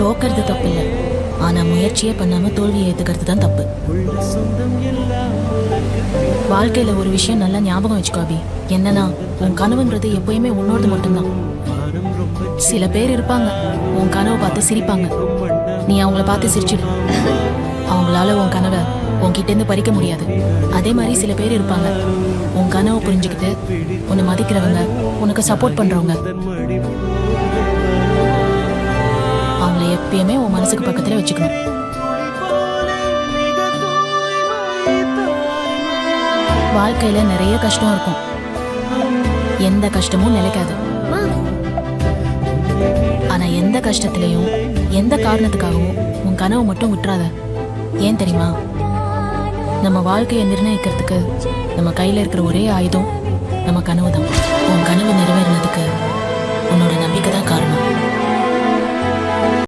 தோக்கிறது தப்பு இல்லை, ஆனா முயற்சியே பண்ணாம தோல்வியை ஏத்துக்கிறது தான் தப்பு. வாழ்க்கையில ஒரு விஷயம் நல்லா ஞாபகம் வச்சுக்கோ அபி. என்னன்னா, உன் கனவுன்றது எப்பயுமே உன்னோடது மட்டும்தான். சில பேர் இருப்பாங்க, உன் கனவை பார்த்து சிரிப்பாங்க. நீ அவங்கள பார்த்து சிரிச்சிடு. அவங்களால உன் கனவை உன்கிட்ட இருந்து பறிக்க முடியாது. அதே மாதிரி சில பேர் இருப்பாங்க, உன் கனவை புரிஞ்சுக்கிட்டு உன்னை மதிக்கிறவங்க, உனக்கு சப்போர்ட் பண்றவங்க. அவங்கள எப்பயுமே உன் மனசுக்கு பக்கத்துல வச்சுக்கணும். வாழ்க்கையில நிறைய கஷ்டம் இருக்கும், எந்த கஷ்டமும் நிலைக்காது. ஆனா எந்த கஷ்டத்திலையும் எந்த காரணத்துக்காகவும் உன் கனவு மட்டும் விட்டுறாத. ஏன் தெரியுமா? நம்ம வாழ்க்கையை நிர்ணயிக்கிறதுக்கு நம்ம கையில இருக்கிற ஒரே ஆயுதம் நம்ம கனவு தான். உன் கனவு நிறைவேறினதுக்கு உன்னோட நம்பிக்கை தான் காரணம்.